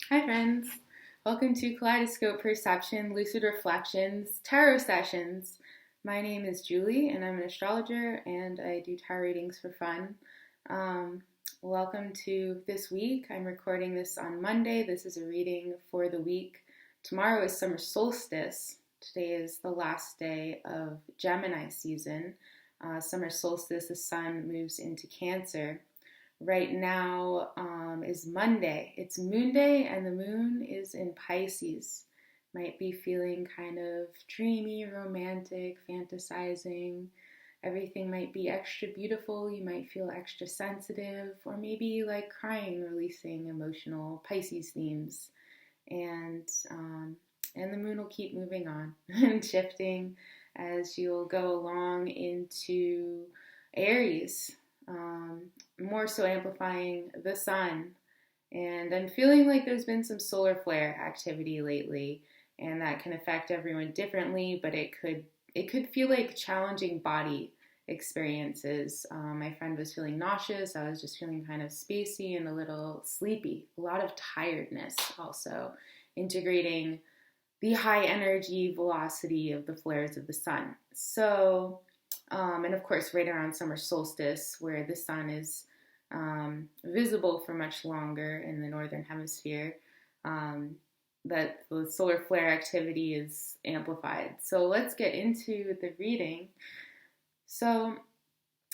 Hi, friends. Welcome to Kaleidoscope Perception, Lucid Reflections, Tarot Sessions. My name is Julie, and I'm an astrologer, and I do tarot readings for fun. Um, Welcome to this week. I'm recording this on Monday. This is a reading for the week. Tomorrow is summer solstice. Today is the last day of Gemini season. Summer solstice, the sun moves into Cancer. Right now is Monday. It's Moon Day, and the moon is in Pisces. Might be feeling kind of dreamy, romantic, fantasizing. Everything might be extra beautiful. You might feel extra sensitive, or maybe like crying, releasing emotional Pisces themes. And and the moon will keep moving on and shifting as you'll go along into Aries, more so amplifying the sun. And I'm feeling like there's been some solar flare activity lately, and that can affect everyone differently, but it could feel like challenging body experiences. My friend was feeling nauseous. I was just feeling kind of spacey and a little sleepy. A lot of tiredness also, integrating the high energy velocity of the flares of the sun. So and of course, right around summer solstice, where the sun is visible for much longer in the northern hemisphere, that the solar flare activity is amplified. So let's get into the reading. So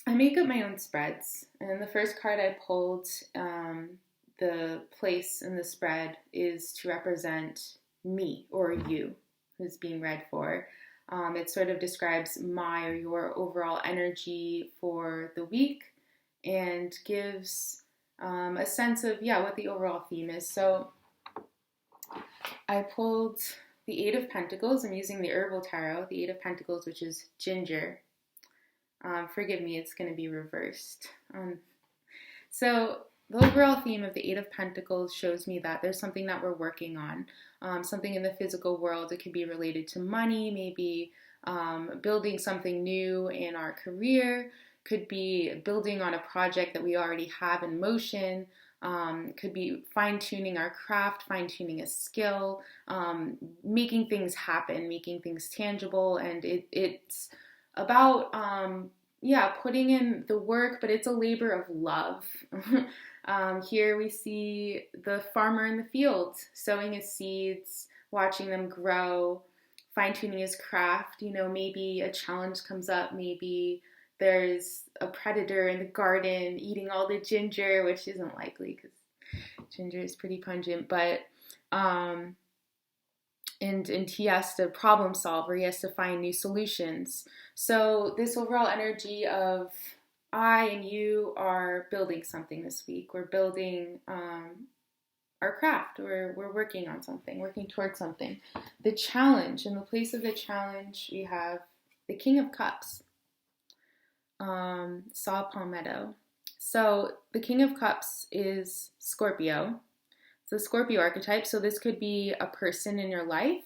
I make up my own spreads, and the first card I pulled, the place in the spread is to represent me or you, who's being read for. It sort of describes my or your overall energy for the week and gives a sense of, what the overall theme is. So I pulled the Eight of Pentacles. I'm using the Herbal Tarot, the Eight of Pentacles, which is ginger. Forgive me, it's going to be reversed. So the overall theme of the Eight of Pentacles shows me that there's something that we're working on, something in the physical world. It could be related to money, maybe building something new in our career, could be building on a project that we already have in motion, could be fine-tuning our craft, fine-tuning a skill, making things happen, making things tangible, and it's about putting in the work, but it's a labor of love. Here we see the farmer in the field sowing his seeds, watching them grow, fine-tuning his craft. Maybe a challenge comes up, maybe there's a predator in the garden eating all the ginger, which isn't likely because ginger is pretty pungent, but and he has to problem solve, or he has to find new solutions. So this overall energy of I and you are building something this week. We're building our craft, or we're working on something, working towards something. The challenge, in the place of the challenge, we have the King of Cups, Saw Palmetto. So the King of Cups is Scorpio. The Scorpio archetype. So this could be a person in your life,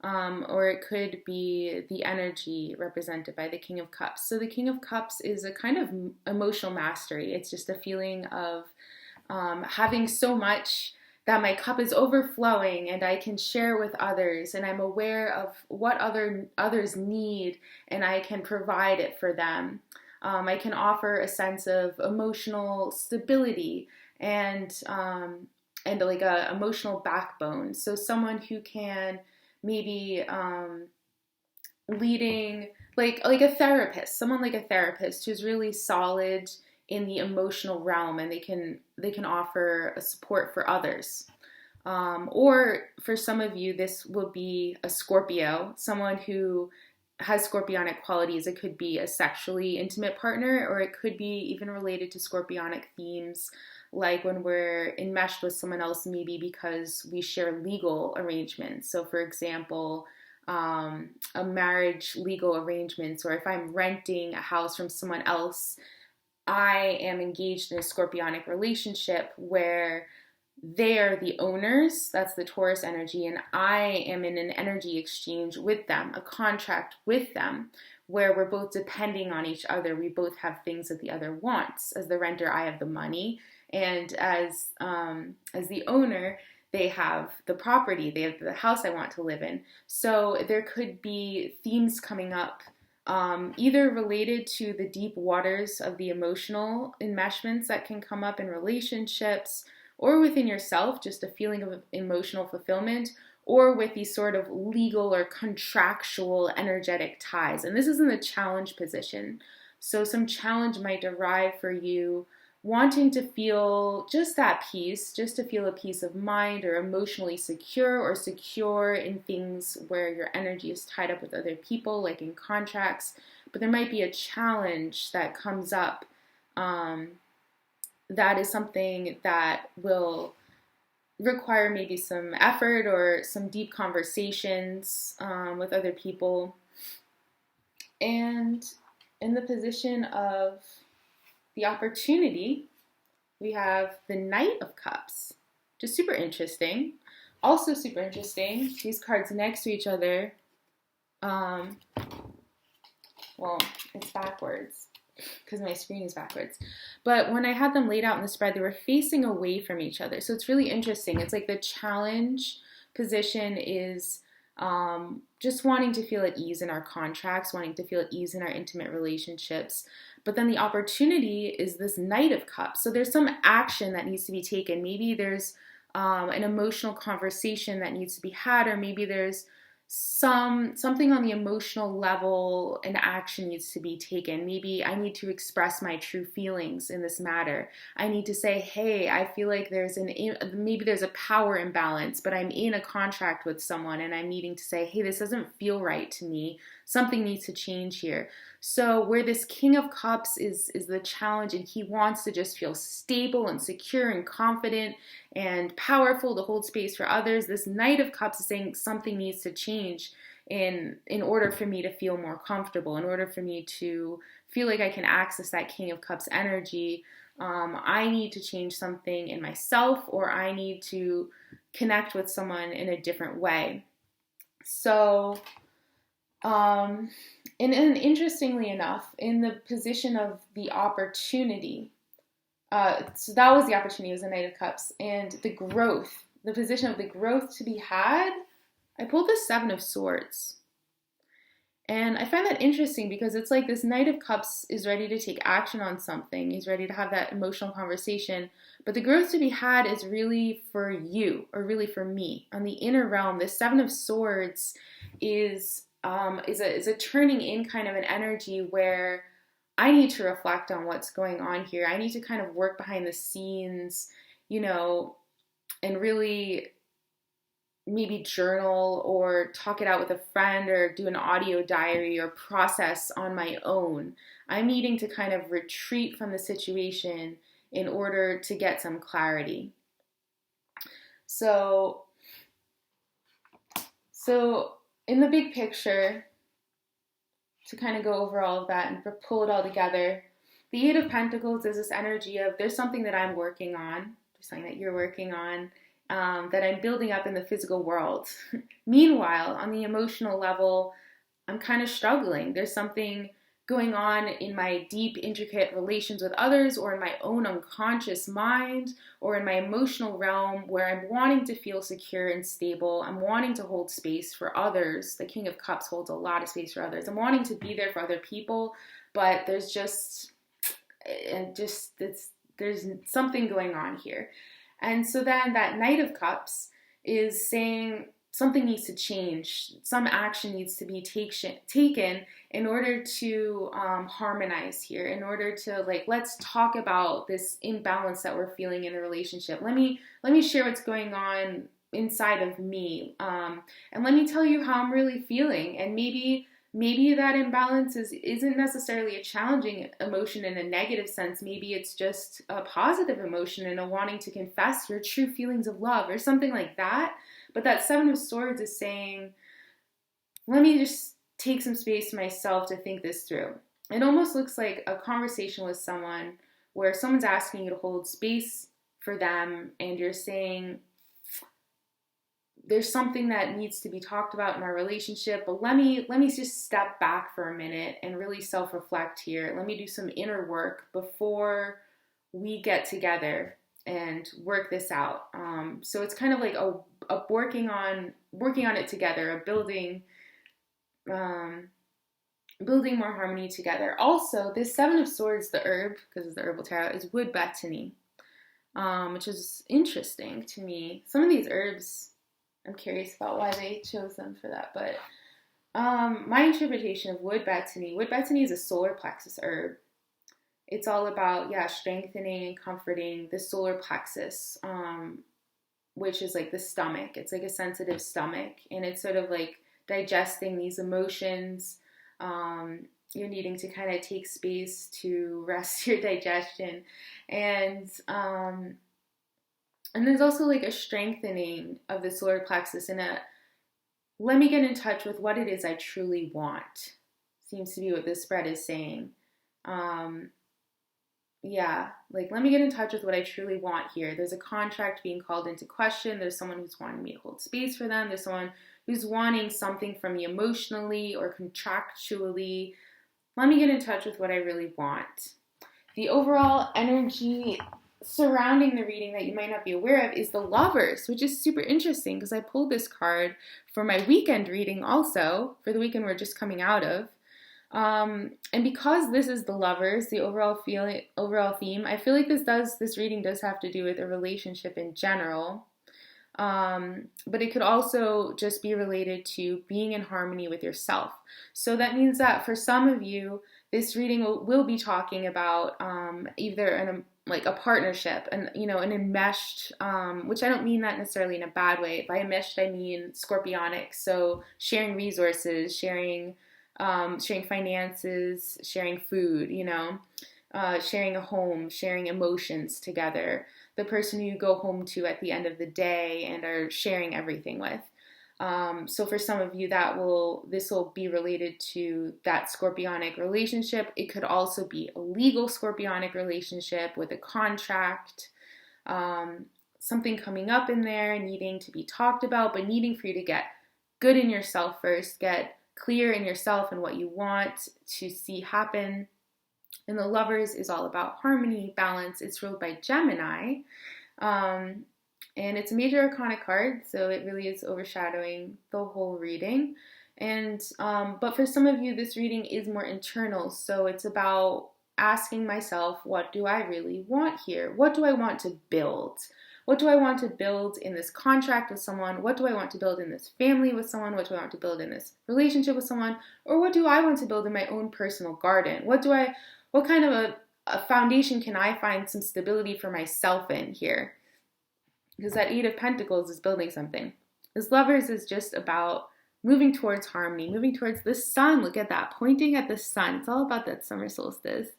or it could be the energy represented by the King of Cups. So the King of Cups is a kind of emotional mastery. It's just a feeling of having so much that my cup is overflowing and I can share with others, and I'm aware of what others need, and I can provide it for them. I can offer a sense of emotional stability and like a emotional backbone. So someone who can maybe leading like a therapist, someone like a therapist who's really solid in the emotional realm, and they can offer a support for others. Or for some of you, this will be a Scorpio, someone who has scorpionic qualities. It could be a sexually intimate partner, or it could be even related to scorpionic themes, like when we're enmeshed with someone else, maybe because we share legal arrangements. So for example, a marriage legal arrangements, or if I'm renting a house from someone else, I am engaged in a scorpionic relationship where they are the owners, that's the Taurus energy, and I am in an energy exchange with them, a contract with them, where we're both depending on each other. We both have things that the other wants. As the renter, I have the money, and as the owner, they have the property, they have the house I want to live in. So there could be themes coming up, either related to the deep waters of the emotional enmeshments that can come up in relationships, or within yourself, just a feeling of emotional fulfillment, or with these sort of legal or contractual energetic ties. And this is in the challenge position. So some challenge might derive for you wanting to feel just that peace, just to feel a peace of mind, or emotionally secure, or secure in things where your energy is tied up with other people, like in contracts. But there might be a challenge that comes up that is something that will require maybe some effort or some deep conversations with other people. And in the position of the opportunity, we have the Knight of Cups, which is super interesting. Also super interesting, these cards next to each other, well, it's backwards because my screen is backwards. But when I had them laid out in the spread, they were facing away from each other. So it's really interesting. It's like the challenge position is just wanting to feel at ease in our contracts, wanting to feel at ease in our intimate relationships. But then the opportunity is this Knight of Cups. So there's some action that needs to be taken. Maybe there's an emotional conversation that needs to be had, or maybe there's something on the emotional level, an action needs to be taken. Maybe I need to express my true feelings in this matter. I need to say, hey, I feel like maybe there's a power imbalance, but I'm in a contract with someone and I'm needing to say, hey, this doesn't feel right to me. Something needs to change here. So where this King of Cups is the challenge, and he wants to just feel stable and secure and confident and powerful to hold space for others. This Knight of Cups is saying something needs to change in order for me to feel more comfortable, in order for me to feel like I can access that King of Cups energy. I need to change something in myself, or I need to connect with someone in a different way. So, and interestingly enough, in the position of the opportunity, so that was the opportunity, it was the Knight of Cups, and the growth, the position of the growth to be had, I pulled the Seven of Swords. And I find that interesting because it's like this Knight of Cups is ready to take action on something. He's ready to have that emotional conversation. But the growth to be had is really for you, or really for me. On the inner realm, the Seven of Swords is a turning in kind of an energy where I need to reflect on what's going on here. I need to kind of work behind the scenes, and really maybe journal or talk it out with a friend or do an audio diary or process on my own. I'm needing to kind of retreat from the situation in order to get some clarity. So in the big picture, to kind of go over all of that and pull it all together, the Eight of Pentacles is this energy of there's something that I'm working on, there's something that you're working on, that I'm building up in the physical world. Meanwhile, on the emotional level, I'm kind of struggling. There's something going on in my deep, intricate relations with others, or in my own unconscious mind, or in my emotional realm, where I'm wanting to feel secure and stable. I'm wanting to hold space for others. The King of Cups holds a lot of space for others. I'm wanting to be there for other people, but there's something going on here. And so then that Knight of Cups is saying something needs to change. Some action needs to be taken in order to harmonize here, in order to, let's talk about this imbalance that we're feeling in the relationship. Let me share what's going on inside of me. And let me tell you how I'm really feeling. And maybe that imbalance isn't necessarily a challenging emotion in a negative sense. Maybe it's just a positive emotion and a wanting to confess your true feelings of love or something like that. But that Seven of Swords is saying, let me just take some space to myself to think this through. It almost looks like a conversation with someone where someone's asking you to hold space for them, and you're saying, there's something that needs to be talked about in our relationship, but let me just step back for a minute and really self-reflect here. Let me do some inner work before we get together and work this out. So it's kind of like a working on it together, a um, building more harmony together. Also, this Seven of Swords, the herb, because it's the herbal tarot, is wood betony, which is interesting to me. Some of these herbs, I'm curious about why they chose them for that, but my interpretation of wood betony is a solar plexus herb. It's all about, strengthening and comforting the solar plexus, which is like the stomach. It's like a sensitive stomach, and it's sort of like digesting these emotions. You're needing to kind of take space to rest your digestion, and there's also like a strengthening of the solar plexus and let me get in touch with what it is I truly want. Seems to be what this spread is saying. Let me get in touch with what I truly want here. There's a contract being called into question. There's someone who's wanting me to hold space for them. There's someone who's wanting something from me emotionally or contractually. Let me get in touch with what I really want. The overall energy surrounding the reading that you might not be aware of is the Lovers, which is super interesting because I pulled this card for my weekend reading also, for the weekend we're just coming out of. And because this is the Lovers, the overall theme, I feel like this reading does have to do with a relationship in general. But it could also just be related to being in harmony with yourself. So that means that for some of you, this reading will be talking about either a partnership and an enmeshed, which I don't mean that necessarily in a bad way. By enmeshed, I mean scorpionic. So sharing resources, sharing finances, sharing food, sharing a home, sharing emotions together. The person who you go home to at the end of the day and are sharing everything with. So for some of you, this will be related to that scorpionic relationship. It could also be a legal scorpionic relationship with a contract, something coming up in there, needing to be talked about, but needing for you to get good in yourself first, get clear in yourself and what you want to see happen. And the Lovers is all about harmony, balance. It's ruled by Gemini. And it's a major arcana card, so it really is overshadowing the whole reading. And but for some of you, this reading is more internal. So it's about asking myself, what do I really want here? What do I want to build? What do I want to build in this contract with someone? What do I want to build in this family with someone? What do I want to build in this relationship with someone? Or what do I want to build in my own personal garden? What kind of a foundation can I find some stability for myself in here? Because that Eight of Pentacles is building something. This Lovers is just about moving towards harmony, moving towards the sun. Look at that, pointing at the sun. It's all about that summer solstice.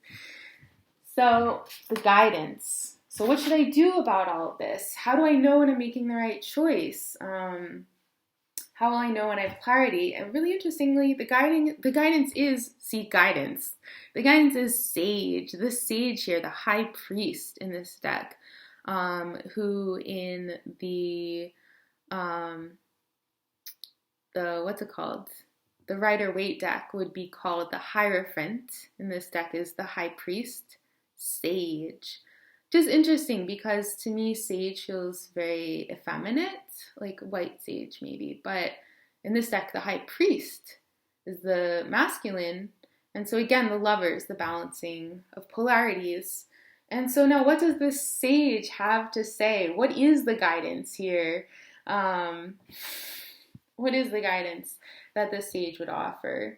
So the guidance. So what should I do about all of this? How do I know when I'm making the right choice? How will I know when I have clarity? And really interestingly, the guidance is seek guidance. The guidance is sage. The sage here, the high priest in this deck, who in the what's it called? The Rider-Waite deck would be called the Hierophant. In this deck is the high priest, sage. Which is interesting because to me, sage feels very effeminate, like white sage maybe. But in this deck, the high priest is the masculine. And so again, the Lovers, the balancing of polarities. And so now what does this sage have to say? What is the guidance here? What is the guidance that the sage would offer?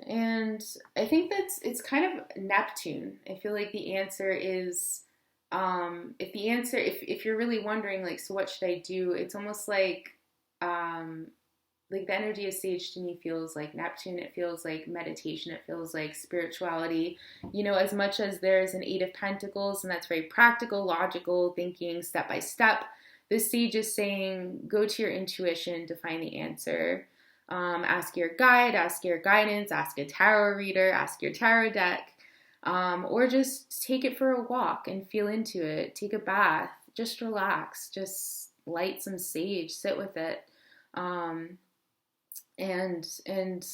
And I think it's kind of Neptune. I feel like the answer is, if you're really wondering, like, so what should I do? It's almost like the energy of sage to me feels like Neptune. It feels like meditation. It feels like spirituality. As much as there's an Eight of Pentacles, and that's very practical, logical, thinking step by step, this sage is saying, go to your intuition to find the answer. Ask your guide, ask your guidance, ask a tarot reader, ask your tarot deck, or just take it for a walk and feel into it. Take a bath, just relax, just light some sage, sit with it. And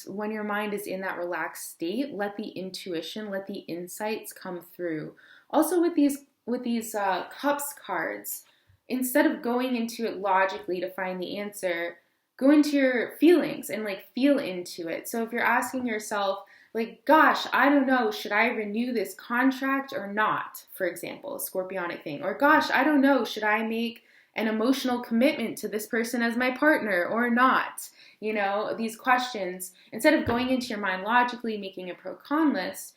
when your mind is in that relaxed state, let the intuition, let the insights come through Also with these cups cards, instead of going into it logically to find the answer, go into your feelings and like feel into it. So if you're asking yourself, like, gosh, I don't know, should I renew this contract or not? For example, a scorpionic thing. Or gosh, I don't know, should I make an emotional commitment to this person as my partner or not? You know, these questions, instead of going into your mind logically, making a pro-con list,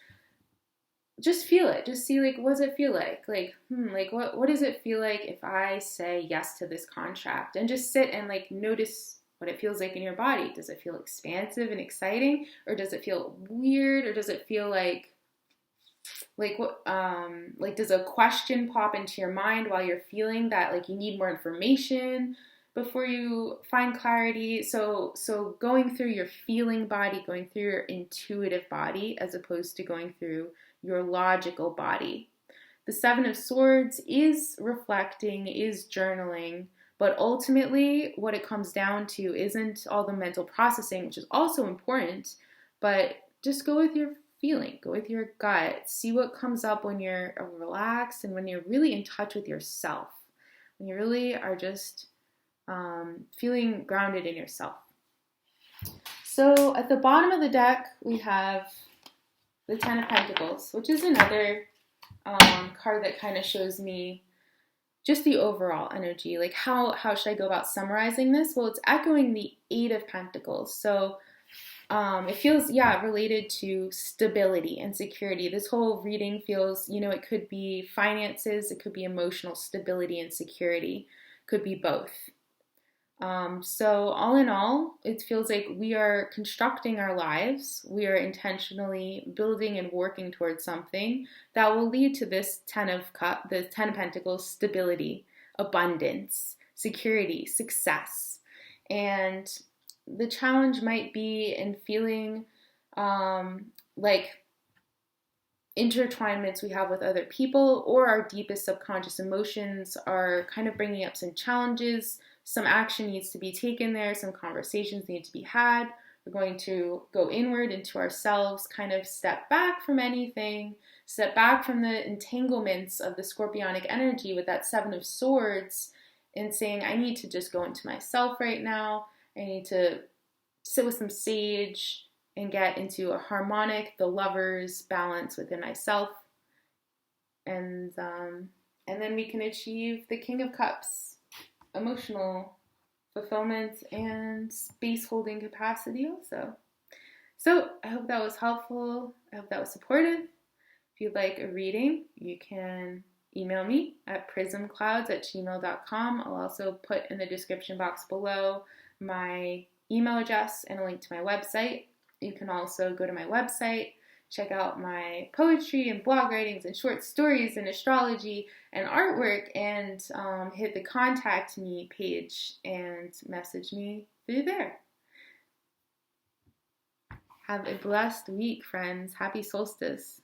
just feel it. Just see, like, what does it feel like? Like, what does it feel like if I say yes to this contract? And just sit and like notice what it feels like in your body. Does it feel expansive and exciting, or does it feel weird, or does it feel like what like does a question pop into your mind while you're feeling that like you need more information before you find clarity? So going through your feeling body, going through your intuitive body, as opposed to going through your logical body. The Seven of Swords is reflecting, is journaling, but ultimately what it comes down to isn't all the mental processing, which is also important, but just go with your feeling, go with your gut, see what comes up when you're relaxed and when you're really in touch with yourself, when you really are just feeling grounded in yourself. So at the bottom of the deck, we have the Ten of Pentacles, which is another card that kind of shows me just the overall energy. Like how should I go about summarizing this? Well, it's echoing the Eight of Pentacles. So it feels, related to stability and security. This whole reading feels, it could be finances, it could be emotional stability and security, could be both. So all in all, it feels like we are constructing our lives. We are intentionally building and working towards something that will lead to this the Ten of Pentacles, stability, abundance, security, success. And the challenge might be in feeling like intertwinements we have with other people, or our deepest subconscious emotions are kind of bringing up some challenges. Some action needs to be taken there. Some conversations need to be had. We're going to go inward into ourselves, kind of step back from anything, step back from the entanglements of the scorpionic energy with that Seven of Swords, and saying, I need to just go into myself right now. I need to sit with some sage and get into a harmonic, the Lovers balance within myself. And then we can achieve the King of Cups, emotional fulfillment and space holding capacity also. So I hope that was helpful. I hope that was supportive. If you'd like a reading, you can email me at prismclouds@gmail.com. I'll also put in the description box below my email address and a link to my website. You can also go to my website, check out my poetry and blog writings and short stories and astrology and artwork, and hit the contact me page and message me through there. Have a blessed week, friends. Happy solstice.